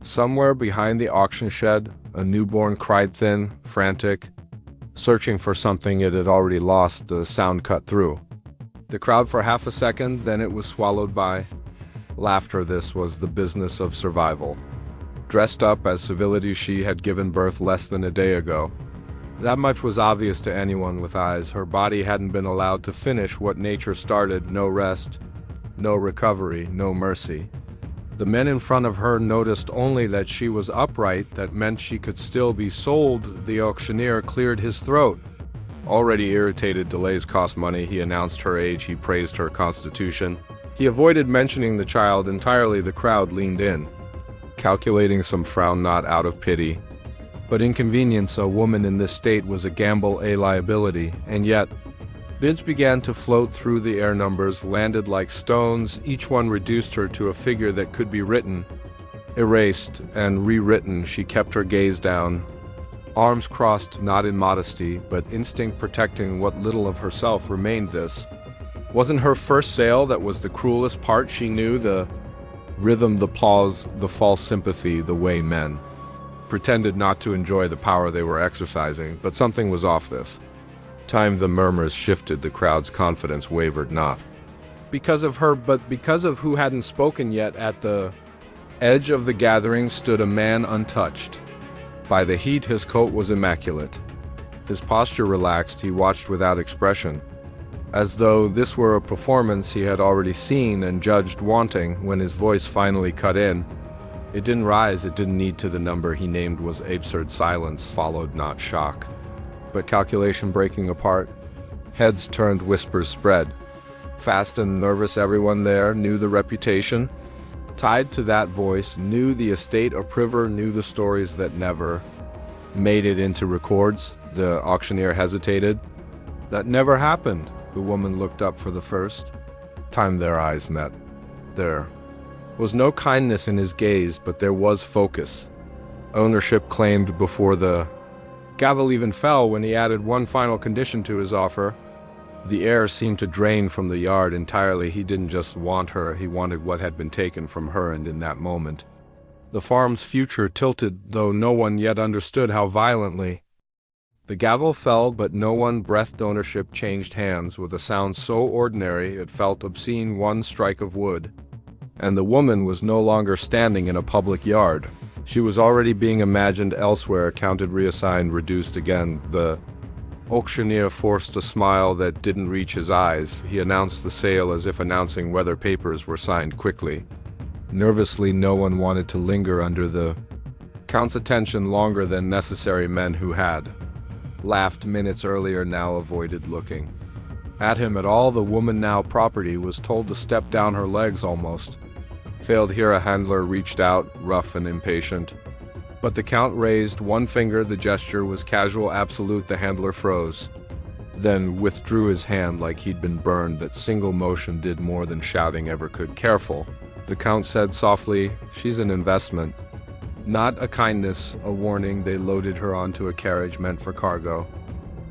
Somewhere behind the auction shed, a newborn cried thin, frantic, searching for something it had already lost. The sound cut through the crowd for half a second, then it was swallowed by laughter. This was the business of survival. Dressed up as civility, she had given birth less than a day ago. That much was obvious to anyone with eyes. Her body hadn't been allowed to finish what nature started. No rest, no recovery, no mercy. The men in front of her noticed only that she was upright. That meant she could still be sold. The auctioneer cleared his throat. Already irritated, delays cost money. He announced her age. He praised her constitution. He avoided mentioning the child entirely. The crowd leaned in, calculating some frown, not out of pity, but inconvenience. A woman in this state was a gamble, a liability, and yet bids began to float through the air. Numbers landed like stones. Each one reduced her to a figure that could be written, erased, and rewritten. She kept her gaze down, arms crossed, not in modesty, but instinct, protecting what little of herself remained. This wasn't her first sale. That was the cruelest part. She knew the rhythm, the pause, the false sympathy, the way men pretended not to enjoy the power they were exercising. But something was off this time. The murmurs shifted. The crowd's confidence wavered, not because of her, but because of who hadn't spoken yet. At the edge of the gathering stood a man untouched by the heat. His coat was immaculate, his posture relaxed. He watched without expression, as though this were a performance he had already seen and judged wanting. When his voice finally cut in, it didn't rise, it didn't need to. The number he named was absurd. Silence followed, not shock, but calculation breaking apart. Heads turned, whispers spread. Fast and nervous, everyone there knew the reputation tied to that voice, knew the estate approver, knew the stories that never made it into records. The auctioneer hesitated. That never happened. The woman looked up for the first time. Their eyes met. There was no kindness in his gaze, but there was focus. Ownership claimed before the gavel even fell. When he added one final condition to his offer, the air seemed to drain from the yard entirely. He didn't just want her, he wanted what had been taken from her. And in that moment, the farm's future tilted, though no one yet understood how violently. The gavel fell, but no one breathed. Ownership changed hands with a sound so ordinary it felt obscene. One strike of wood, and the woman was no longer standing in a public yard. She was already being imagined elsewhere, counted, reassigned, reduced again. The auctioneer forced a smile that didn't reach his eyes. He announced the sale as if announcing whether papers were signed quickly. Nervously, no one wanted to linger under the count's attention longer than necessary. Men who had laughed minutes earlier now avoided looking at him at all. The woman, now property, was told to step down. Her legs almost failed here. A handler reached out, rough and impatient, but the count raised one finger. The gesture was casual, absolute. The handler froze, then withdrew his hand like he'd been burned. That single motion did more than shouting ever could. Careful, the count said softly. She's an investment, not a kindness, a warning. They loaded her onto a carriage meant for cargo,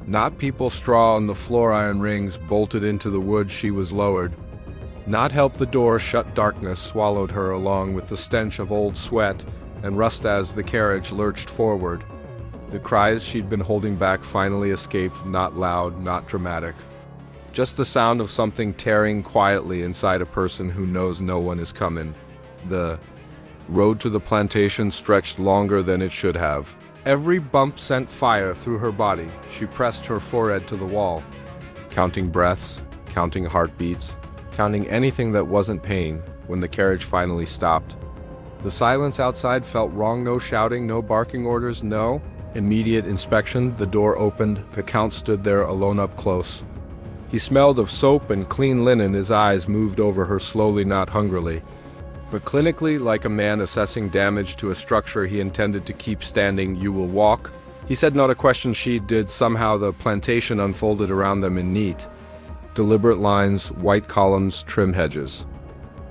not people. Straw on the floor, iron rings bolted into the wood. She was lowered, not helped. The door shut. Darkness swallowed her along with the stench of old sweat and rust as the carriage lurched forward. The cries she'd been holding back finally escaped, not loud, not dramatic. Just the sound of something tearing quietly inside a person who knows no one is coming. The road to the plantation stretched longer than it should have. Every bump sent fire through her body. She pressed her forehead to the wall, counting breaths, counting heartbeats, counting anything that wasn't pain. When the carriage finally stopped, the silence outside felt wrong. No shouting, no barking orders, no immediate inspection. The door opened. The count stood there alone, up close. He smelled of soap and clean linen. His eyes moved over her slowly, not hungrily, but clinically, like a man assessing damage to a structure he intended to keep standing. You will walk, he said, not a question. She did. Somehow the plantation unfolded around them in neat, deliberate lines, white columns, trim hedges,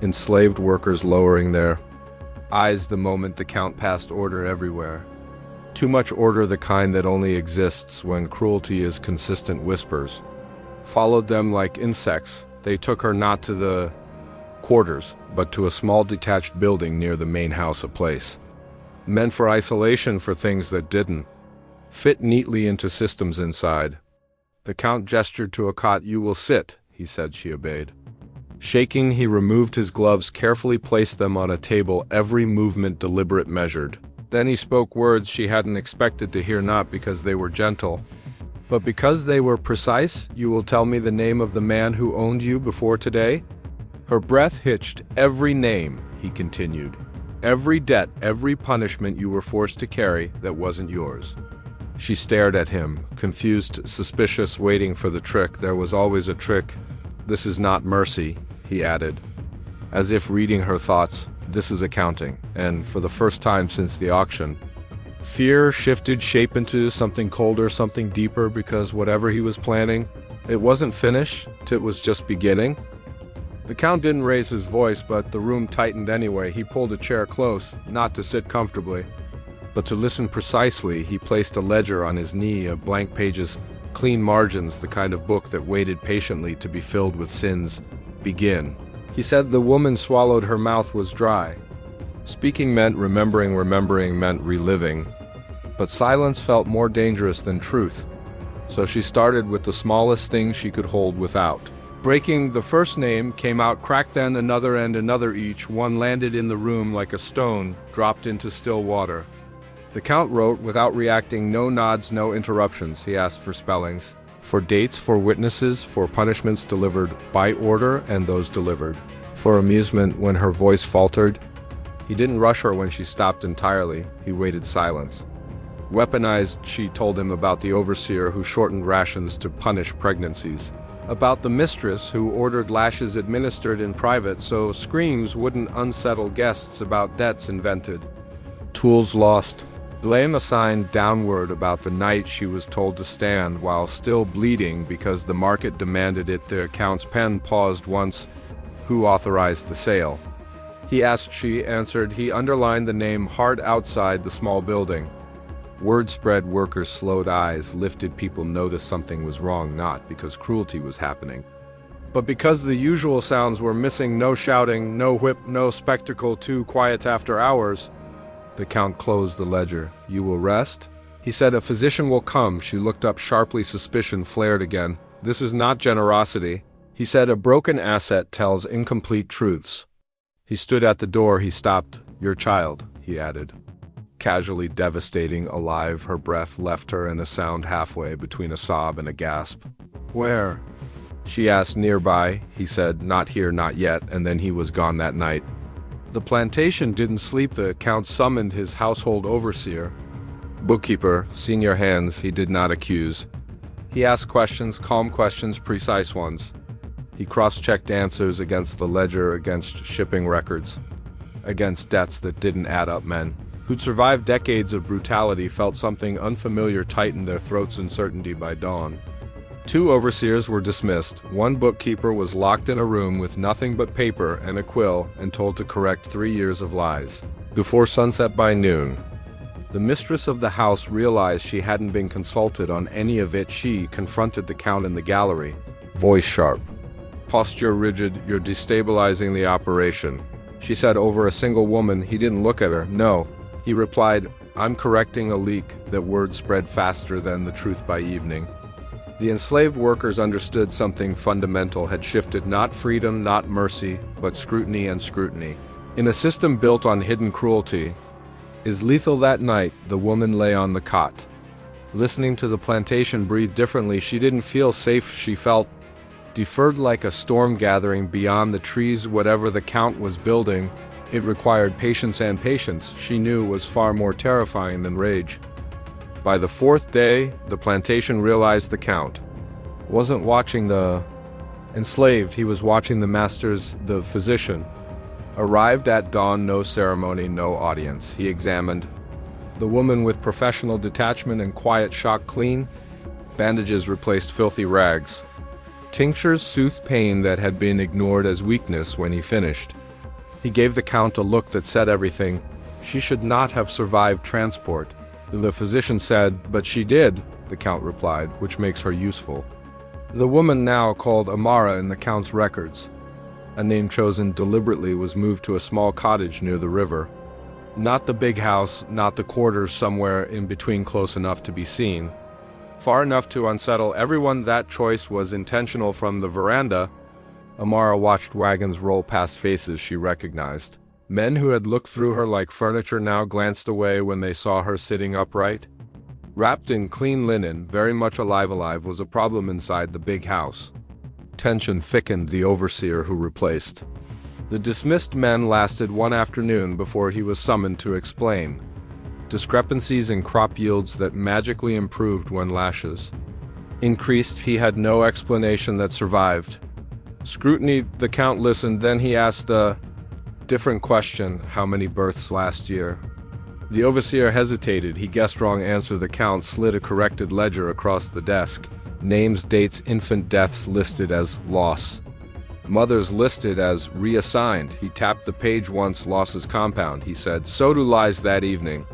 enslaved workers lowering their eyes the moment the count passed. Order everywhere. Too much order, the kind that only exists when cruelty is consistent. Whispers followed them like insects. They took her not to the quarters, but to a small detached building near the main house, a place meant for isolation for things that didn't fit neatly into systems inside. The Count gestured to a cot. "You will sit," he said. She obeyed. Shaking, he removed his gloves, carefully placed them on a table, every movement deliberate, measured. Then he spoke words she hadn't expected to hear, not because they were gentle, but because they were precise. "You will tell me the name of the man who owned you before today?" Her breath hitched. "Every name," he continued. "Every debt, every punishment you were forced to carry that wasn't yours." She stared at him, confused, suspicious, waiting for the trick. There was always a trick. "This is not mercy," he added, as if reading her thoughts. "This is accounting." And for the first time since the auction, fear shifted shape into something colder, something deeper, because whatever he was planning, it wasn't finished, it was just beginning. The Count didn't raise his voice, but the room tightened anyway. He pulled a chair close, not to sit comfortably, but to listen precisely. He placed a ledger on his knee, blank pages, clean margins, the kind of book that waited patiently to be filled with sins. "Begin," he said. The woman swallowed. Her mouth was dry. Speaking meant remembering, remembering meant reliving. But silence felt more dangerous than truth. So she started with the smallest thing she could hold without breaking. The first name came out cracked, then another and another. Each one landed in the room like a stone dropped into still water. The Count wrote without reacting, no nods, no interruptions. He asked for spellings, for dates, for witnesses, for punishments delivered by order and those delivered for amusement. When her voice faltered, he didn't rush her. When she stopped entirely, he waited silence. Weaponized, she told him about the overseer who shortened rations to punish pregnancies, about the mistress who ordered lashes administered in private so screams wouldn't unsettle guests, about debts invented, tools lost, blame assigned downward, about the night she was told to stand while still bleeding because the market demanded it. The Count's pen paused once. Who authorized the sale? He asked. She answered. He underlined the name hard outside the small building. Word spread. Workers' slowed eyes lifted. People noticed something was wrong, not because cruelty was happening, but because the usual sounds were missing. No shouting, no whip, no spectacle. Too quiet after hours. The Count closed the ledger. You will rest? He said. A physician will come. She looked up sharply. Suspicion flared again. This is not generosity. He said. A broken asset tells incomplete truths. He stood at the door. He stopped. Your child, he added, casually, devastating, alive. Her breath left her in a sound halfway between a sob and a gasp. Where? She asked. Nearby, he said. Not here, not yet. And then he was gone that night. The plantation didn't sleep. The Count summoned his household overseer, bookkeeper, senior hands. He did not accuse. He asked questions, calm questions, precise ones. He cross-checked answers against the ledger, against shipping records, against debts that didn't add up. Men who'd survived decades of brutality felt something unfamiliar tighten their throats. Uncertainty. By dawn, 2 overseers were dismissed. 1 bookkeeper was locked in a room with nothing but paper and a quill and told to correct 3 years of lies. Before sunset, by noon, the mistress of the house realized she hadn't been consulted on any of it. She confronted the Count in the gallery, voice sharp, posture rigid. You're destabilizing the operation, she said over a single woman. He didn't look at her. No, he replied. I'm correcting a leak. That word spread faster than the truth. By evening, the enslaved workers understood something fundamental had shifted. Not freedom, not mercy, but scrutiny. And scrutiny, in a system built on hidden cruelty, is lethal. That night, the woman lay on the cot, listening to the plantation breathe differently. She didn't feel safe. She felt deferred, like a storm gathering beyond the trees. Whatever the Count was building, it required patience, and patience, she knew, was far more terrifying than rage. By the 4th day, the plantation realized the Count wasn't watching the enslaved, he was watching the masters. The physician arrived at dawn. No ceremony, no audience. He examined the woman with professional detachment and quiet shock. Clean bandages replaced filthy rags. Tinctures soothed pain that had been ignored as weakness. When he finished, he gave the Count a look that said everything. She should not have survived transport, the physician said. But she did, the Count replied, which makes her useful. The woman, now called Amara in the Count's records, a name chosen deliberately, was moved to a small cottage near the river. Not the big house, not the quarters somewhere in between close enough to be seen. Far enough to unsettle everyone. That choice was intentional. From the veranda, Amara watched wagons roll past faces she recognized. Men who had looked through her like furniture now glanced away when they saw her sitting upright. Wrapped in clean linen, very much alive was a problem inside the big house. Tension thickened. The overseer who replaced the dismissed men lasted one afternoon before he was summoned to explain discrepancies in crop yields that magically improved when lashes increased. He had no explanation that survived scrutiny. The count listened, then he asked a different question: how many births last year? The overseer hesitated. He guessed wrong answer. The count slid a corrected ledger across the desk. Names, dates, infant deaths listed as loss. Mothers listed as reassigned. He tapped the page once. Losses compound, he said. So do lies. That evening,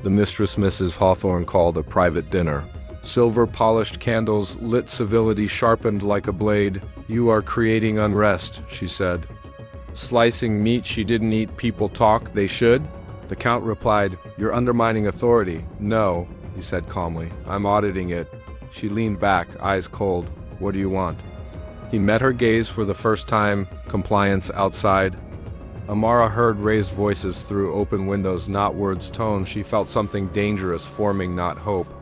the mistress, Mrs. Hawthorne, called a private dinner. Silver-polished candles lit. Civility sharpened like a blade. You are creating unrest, she said. Slicing meat she didn't eat. People talk, they should. The count replied, you're undermining authority. No, he said calmly. I'm auditing it. She leaned back, eyes cold. What do you want? He met her gaze for the first time. Compliance outside. Amara heard raised voices through open windows, not words, tone. She felt something dangerous forming, not hope.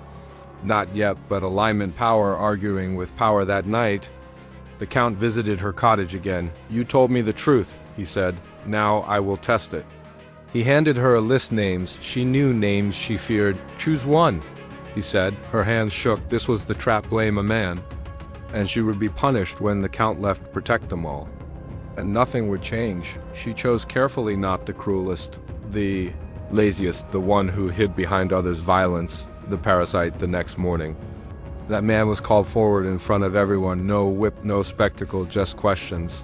Not yet, but alignment, power arguing with power. That night, the count visited her cottage again. You told me the truth, he said. Now I will test it. He handed her a list. Names. She knew names she feared. Choose one, he said. Her hands shook. This was the trap. Blame a man, and she would be punished when the count left. Protect them all, and nothing would change. She chose carefully, not the cruelest, the laziest, the one who hid behind others' violence, the parasite. The next morning, that man was called forward in front of everyone. No whip, no spectacle, just questions.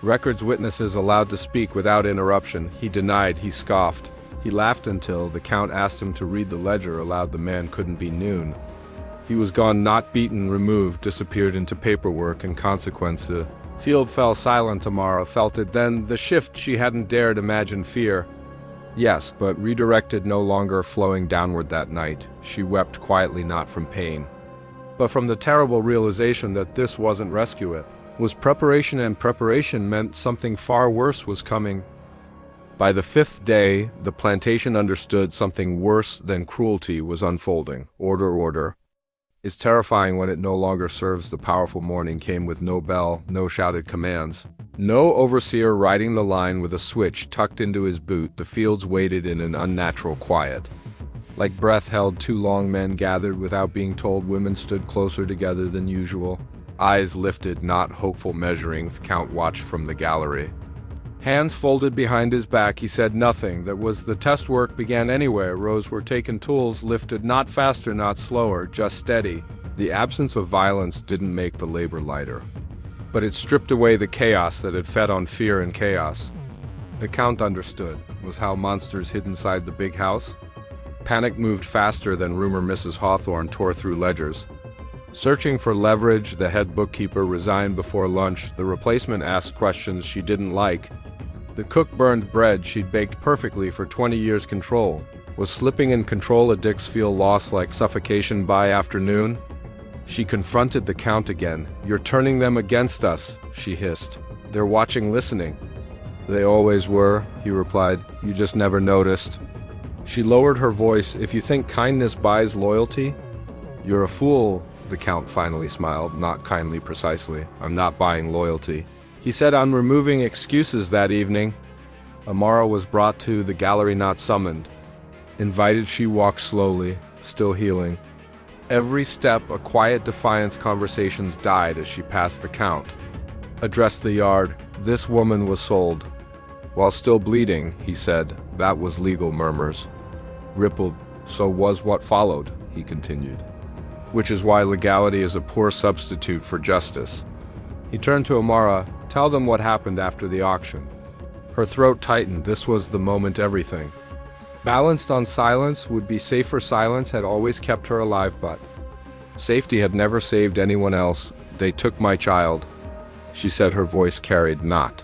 Records, witnesses allowed to speak without interruption. He denied, he scoffed. He laughed until the count asked him to read the ledger aloud. The man couldn't be noon. He was gone, not beaten, removed, disappeared into paperwork and consequence. The field fell silent. Amara felt it then, the shift she hadn't dared imagine. Fear, yes, but redirected, no longer flowing downward. That night, she wept quietly, not from pain, but from the terrible realization that this wasn't rescue. It was preparation, and preparation meant something far worse was coming. By the fifth day, the plantation understood something worse than cruelty was unfolding. Order is terrifying when it no longer serves. The powerful morning came with no bell, no shouted commands, no overseer riding the line with a switch tucked into his boot. The fields waited in an unnatural quiet. Like breath held too long, men gathered without being told. Women stood closer together than usual. Eyes lifted, not hopeful, measuring. The count watched from the gallery. Hands folded behind his back, he said nothing. That was the test. Work began anywhere. Rows were taken, tools lifted, not faster, not slower, just steady. The absence of violence didn't make the labor lighter, but it stripped away the chaos that had fed on fear and chaos. The count understood. Was how monsters hid inside the big house. Panic moved faster than rumor. Mrs. Hawthorne tore through ledgers, searching for leverage. The head bookkeeper resigned before lunch. The replacement asked questions she didn't like. The cook burned bread she'd baked perfectly for 20 years. Control was slipping in. Control. Addicts feel lost like suffocation. By afternoon, she confronted the count again. You're turning them against us, she hissed. They're watching, listening. They always were, he replied. You just never noticed. She lowered her voice. If you think kindness buys loyalty, you're a fool. The count finally smiled, not kindly, precisely. I'm not buying loyalty, he said. I'm removing excuses. That evening, Amara was brought to the gallery, not summoned. Invited, she walked slowly, still healing. Every step a quiet defiance. Conversations died as she passed the count. Addressed the yard. This woman was sold while still bleeding, he said. That was legal. Murmurs rippled. So was what followed, he continued. Which is why legality is a poor substitute for justice. He turned to Amara. Tell them what happened after the auction. Her throat tightened. This was the moment. Everything balanced on silence would be safer. Silence had always kept her alive, but safety had never saved anyone else. They took my child, she said. Her voice carried, not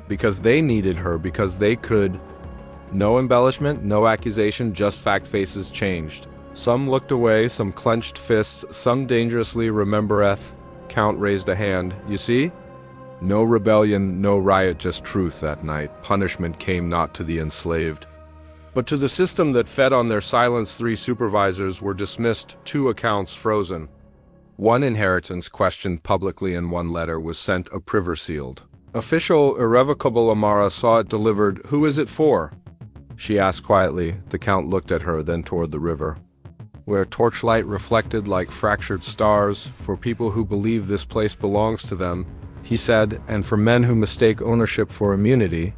because they needed her, because they could. No embellishment, no accusation, just fact. Faces changed. Some looked away, some clenched fists, some dangerously remembereth. Count raised a hand. You see? No rebellion, no riot, just truth that night. Punishment came not to the enslaved, but to the system that fed on their silence. 3 supervisors were dismissed, 2 accounts frozen. 1 inheritance questioned publicly, and 1 letter was sent upriver sealed. Official irrevocable. Amara saw it delivered. Who is it for? She asked quietly. The Count looked at her, then toward the river, where torchlight reflected like fractured stars. For people who believe this place belongs to them, he said, and for men who mistake ownership for immunity.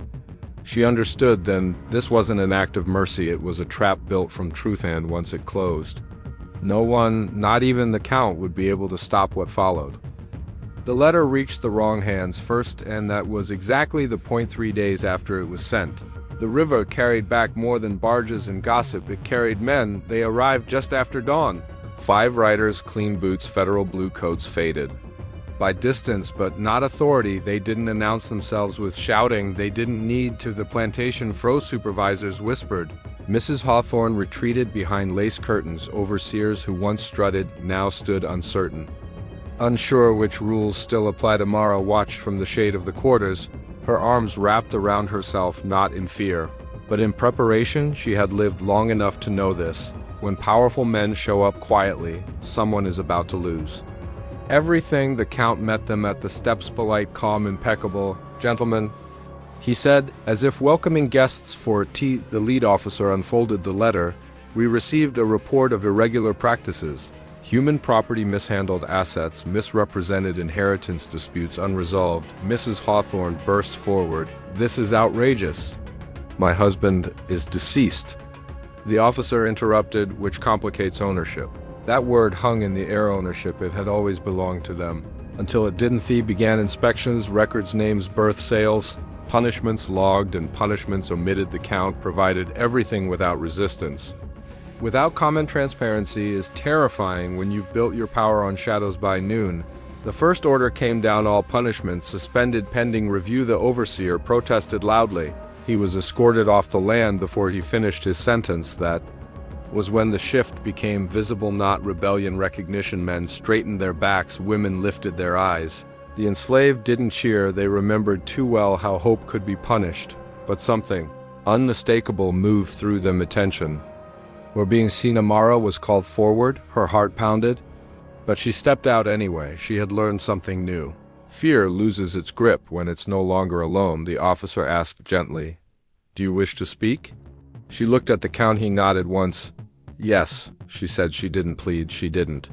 She understood then this wasn't an act of mercy, it was a trap built from truth, and once it closed, no one, not even the Count, would be able to stop what followed. The letter reached the wrong hands first, and that was exactly the point. 3 days after it was sent, the river carried back more than barges and gossip. It carried men. They arrived just after dawn. 5 riders, clean boots, federal blue coats, faded by distance but not authority. They didn't announce themselves with shouting. They didn't need to. The plantation froze. Supervisors whispered. Mrs. Hawthorne retreated behind lace curtains. Overseers who once strutted now stood uncertain, unsure which rules still applied. Amara watched from the shade of the quarters, her arms wrapped around herself, not in fear, but in preparation. She had lived long enough to know this. When powerful men show up quietly, someone is about to lose everything. The Count met them at the steps, polite, calm, impeccable. Gentlemen, he said, as if welcoming guests for tea. The lead officer unfolded the letter. We received a report of irregular practices. Human property mishandled, assets misrepresented, inheritance disputes unresolved. Mrs. Hawthorne burst forward. This is outrageous. My husband is deceased. The officer interrupted, which complicates ownership. That word hung in the air. Ownership, it had always belonged to them, until it didn't. They began inspections, records, names, birth, sales, punishments logged and punishments omitted. The Count provided everything without resistance. Without common transparency is terrifying when you've built your power on shadows. By noon, the first order came down. All punishments suspended pending review. The overseer protested loudly. He was escorted off the land before he finished his sentence. That was when the shift became visible, not rebellion, recognition. Men straightened their backs, women lifted their eyes. The enslaved didn't cheer. They remembered too well how hope could be punished. But something unmistakable moved through them. Attention were being seen. Amara was called forward. Her heart pounded, but she stepped out anyway. She had learned something new. Fear loses its grip when it's no longer alone. The officer asked gently, do you wish to speak? She looked at the Count. He nodded once. Yes, she said. She didn't plead. She didn't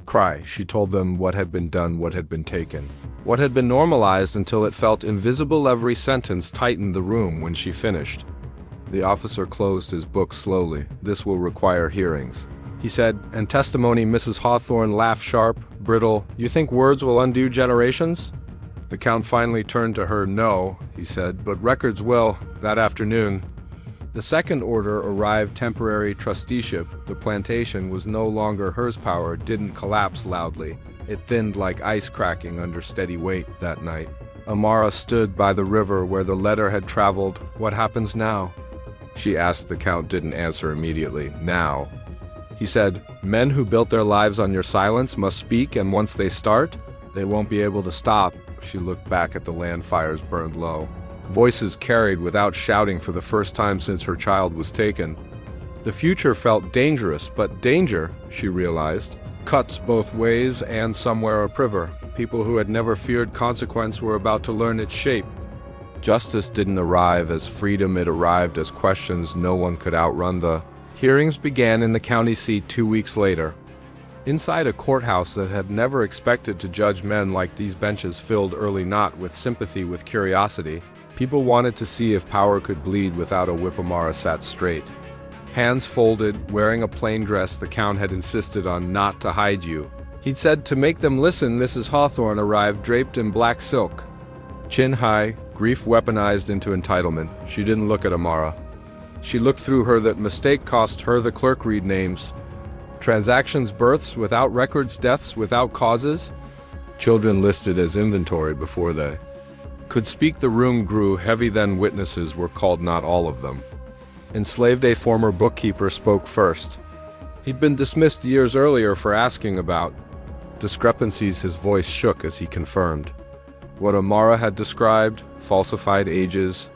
cry. She told them what had been done, what had been taken, what had been normalized until it felt invisible. Every sentence tightened the room. When she finished, the officer closed his book slowly. This will require hearings, he said, and testimony. Mrs. Hawthorne laughed, sharp, brittle. You think words will undo generations? The Count finally turned to her. No, he said, but records will. That afternoon, the second order arrived. Temporary trusteeship. The plantation was no longer hers. Power didn't collapse loudly. It thinned like ice cracking under steady weight. That night, Amara stood by the river where the letter had traveled. What happens now? She asked. The Count didn't answer immediately. Now, he said, men who built their lives on your silence must speak, and once they start, they won't be able to stop. She looked back at the land. Fires burned low. Voices carried without shouting for the first time since her child was taken. The future felt dangerous, but danger, she realized, cuts both ways and somewhere upriver. People who had never feared consequence were about to learn its shape. Justice didn't arrive as freedom, it arrived as questions no one could outrun. The hearings began in the county seat 2 weeks later. Inside a courthouse that had never expected to judge men like these, benches filled early not with sympathy, with curiosity. People wanted to see if power could bleed without a whip. Amara sat straight, hands folded, wearing a plain dress. The Count had insisted on not to hide you. He'd said to make them listen. Mrs. Hawthorne arrived draped in black silk, chin high, grief weaponized into entitlement. She didn't look at Amara. She looked through her. That mistake cost her. The clerk read names, transactions, births without records, deaths without causes, children listed as inventory before they could speak. The room grew heavy. Then witnesses were called, not all of them. Enslaved, a former bookkeeper, spoke first. He'd been dismissed years earlier for asking about discrepancies. His voice shook as he confirmed what Amara had described: falsified ages,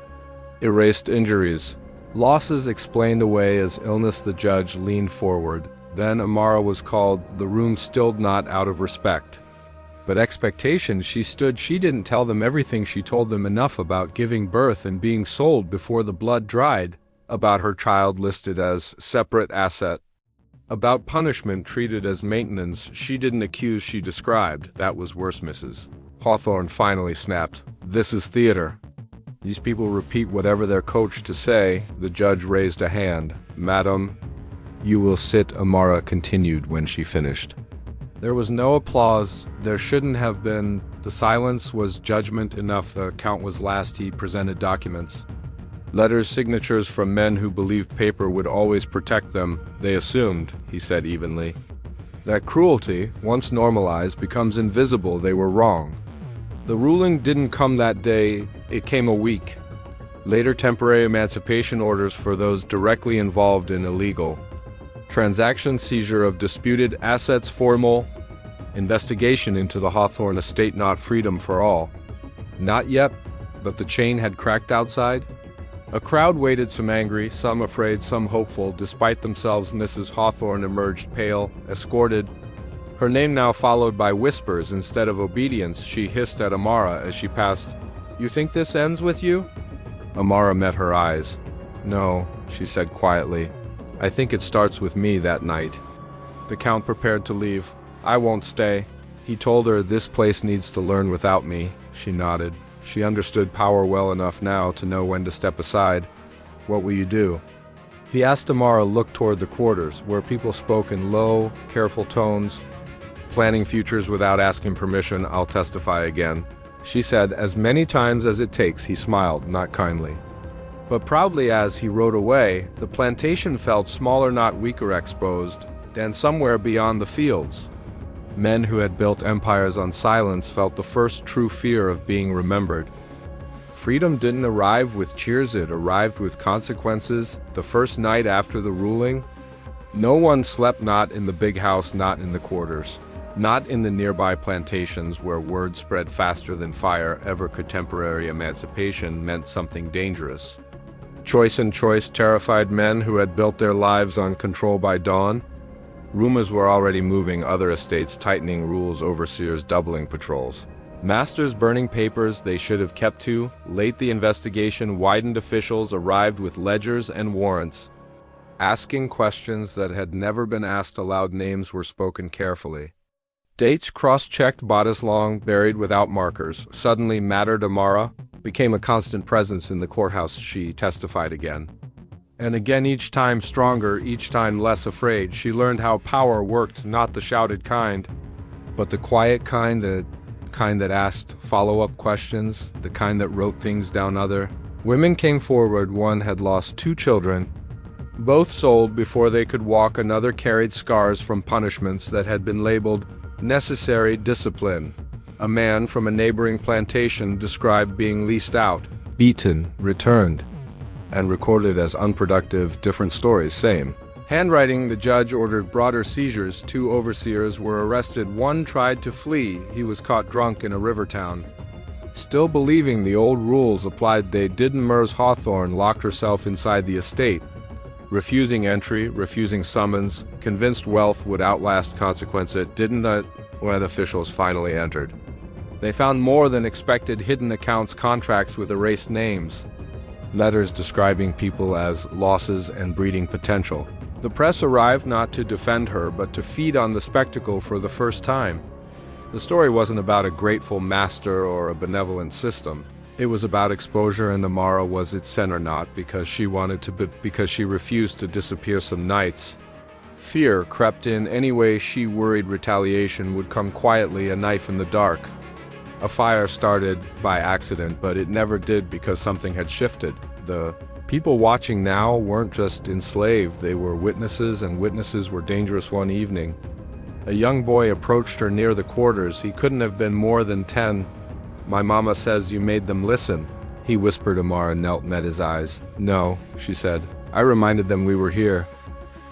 erased injuries, losses explained away as illness. The judge leaned forward. Then Amara was called. The room stilled, not out of respect, but expectation. She stood. She didn't tell them everything. She told them enough about giving birth and being sold before the blood dried, about her child listed as separate asset, about punishment treated as maintenance. She didn't accuse, she described. That was worse. Mrs. Hawthorne finally snapped. This is theater. These people repeat whatever they're coached to say. The judge raised a hand. Madam, you will sit, Amara continued when she finished. There was no applause. There shouldn't have been. The silence was judgment enough. The count was last. He presented documents. Letters, signatures from men who believed paper would always protect them. They assumed, he said evenly, that cruelty, once normalized, becomes invisible. They were wrong. The ruling didn't come that day. It came a week later. Temporary emancipation orders for those directly involved in illegal transaction, seizure of disputed assets, formal investigation into the Hawthorne estate. Not freedom for all. Not yet, but the chain had cracked outside. A crowd waited, some angry, some afraid, some hopeful. Despite themselves, Mrs. Hawthorne emerged, pale, escorted, her name now followed by whispers instead of obedience. She hissed at Amara as she passed. You think this ends with you? Amara met her eyes. No, she said quietly. I think it starts with me that night. The Count prepared to leave. I won't stay. He told her, this place needs to learn without me. She nodded. She understood power well enough now to know when to step aside. What will you do? He asked. Amara looked toward the quarters, where people spoke in low, careful tones, planning futures without asking permission. I'll testify again, she said, as many times as it takes. He smiled, not kindly, but proudly. As he rode away, the plantation felt smaller, not weaker, exposed, and somewhere beyond the fields. Men who had built empires on silence felt the first true fear of being remembered. Freedom didn't arrive with cheers, it arrived with consequences. The first night after the ruling, no one slept, not in the big house, not in the quarters, not in the nearby plantations where word spread faster than fire ever could. Temporary emancipation meant something dangerous. Choice and choice terrified men who had built their lives on control by dawn. Rumors were already moving, other estates tightening rules, overseers doubling patrols, masters burning papers they should have kept to. Late the investigation widened. Officials arrived with ledgers and warrants, asking questions that had never been asked aloud. Names were spoken carefully. Dates cross-checked. Bodies long buried without markers suddenly mattered. Amara became a constant presence in the courthouse. She testified again and again, each time stronger, each time less afraid. She learned how power worked, not the shouted kind, but the quiet kind, the kind that asked follow-up questions, the kind that wrote things down. Other women came forward. One had lost 2 children, both sold before they could walk. Another carried scars from punishments that had been labeled necessary discipline. A man from a neighboring plantation described being leased out, beaten, returned, and recorded as unproductive. Different stories, same handwriting. The judge ordered broader seizures. 2 overseers were arrested. One tried to flee. He was caught drunk in a river town. Still believing the old rules applied, they didn't. Mrs. Hawthorne locked herself inside the estate, refusing entry, refusing summons, convinced wealth would outlast consequence. It didn't. When officials finally entered, they found more than expected: hidden accounts, contracts with erased names, letters describing people as losses and breeding potential. The press arrived not to defend her, but to feed on the spectacle for the first time. The story wasn't about a grateful master or a benevolent system. It was about exposure, and Amara was its center, not because she wanted to, but because she refused to disappear. Some nights, fear crept in anyway. She worried retaliation would come quietly, a knife in the dark. A fire started by accident, but it never did because something had shifted. The people watching now weren't just enslaved, they were witnesses, and witnesses were dangerous. One evening, a young boy approached her near the quarters. He couldn't have been more than 10. My mama says you made them listen, he whispered. Amara knelt, met his eyes. No, she said, I reminded them we were here.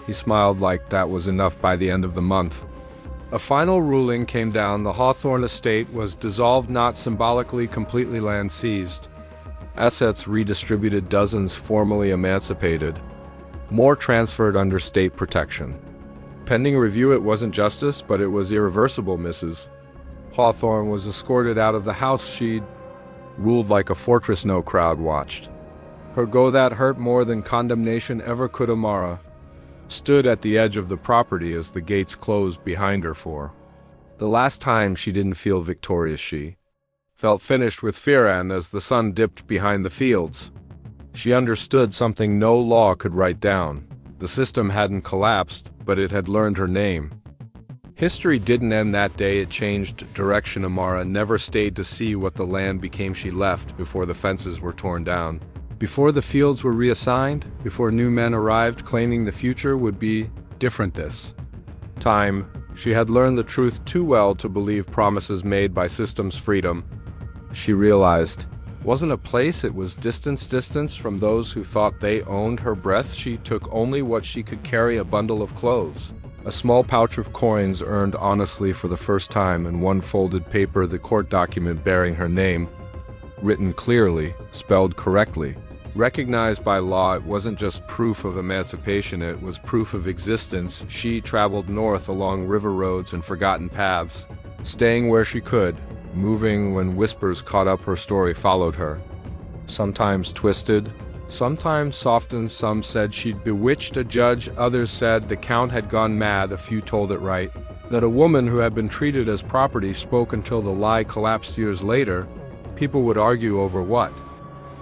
He smiled like that was enough by the end of the month. A final ruling came down. The Hawthorne estate was dissolved, not symbolically, completely land seized. Assets redistributed, dozens formally emancipated. More transferred under state protection. Pending review, it wasn't justice, but it was irreversible. Mrs. Hawthorne was escorted out of the house she'd ruled like a fortress. No crowd watched her go. That hurt more than condemnation ever could. Amara stood at the edge of the property as the gates closed behind her. For the last time, she didn't feel victorious. She felt finished with fear, and as the sun dipped behind the fields, she understood something no law could write down. The system hadn't collapsed, but it had learned her name. History didn't end that day, it changed direction. Amara never stayed to see what the land became. She left before the fences were torn down, before the fields were reassigned, before new men arrived claiming the future would be different this time. She had learned the truth too well to believe promises made by systems. Freedom, she realized, wasn't a place, it was distance from those who thought they owned her breath. She took only what she could carry: a bundle of clothes, a small pouch of coins earned honestly for the first time, and one folded paper, the court document bearing her name, written clearly, spelled correctly. Recognized by law, it wasn't just proof of emancipation, it was proof of existence. She traveled north along river roads and forgotten paths, staying where she could, moving when whispers caught up. Her story followed her, sometimes twisted, sometimes softened. Some said she'd bewitched a judge, others said the count had gone mad. A few told it right, that a woman who had been treated as property spoke until the lie collapsed. Years later, people would argue over what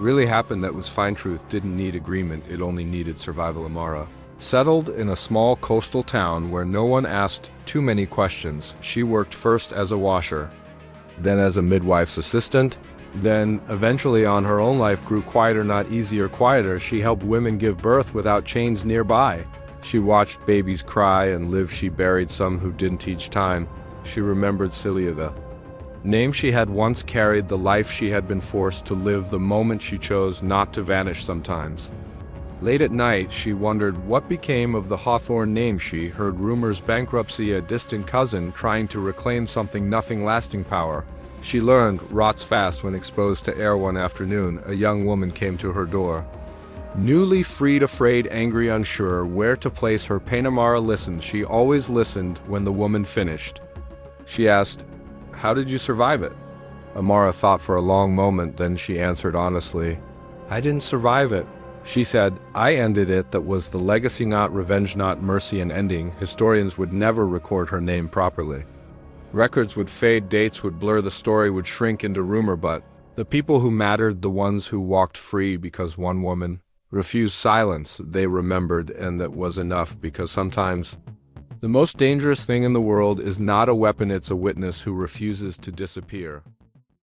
really happened. That was fine. Truth didn't need agreement, it only needed survival. Amara settled in a small coastal town where no one asked too many questions. She worked first as a washer, then as a midwife's assistant, then eventually on her own. Life grew quieter, not easier, quieter. She helped women give birth without chains nearby. She watched babies cry and live. She buried some who didn't teach time. She remembered Celia, the name she had once carried, the life she had been forced to live, the moment she chose not to vanish. Sometimes, late at night, she wondered what became of the Hawthorne name. She heard rumors, bankruptcy, a distant cousin trying to reclaim something, nothing lasting. Power, she learned, rots fast when exposed to air. One afternoon, a young woman came to her door, newly freed, afraid, angry, unsure where to place her pain. Amara listened. She always listened. When the woman finished, she asked, "How did you survive it?" Amara thought for a long moment, then she answered honestly, "I didn't survive it." She said, "I ended it." That was the legacy, not revenge, not mercy. An ending. Historians would never record her name properly. Records would fade, dates would blur, the story would shrink into rumor, but the people who mattered, the ones who walked free because one woman refused silence, they remembered, and that was enough. Because sometimes the most dangerous thing in the world is not a weapon, it's a witness who refuses to disappear.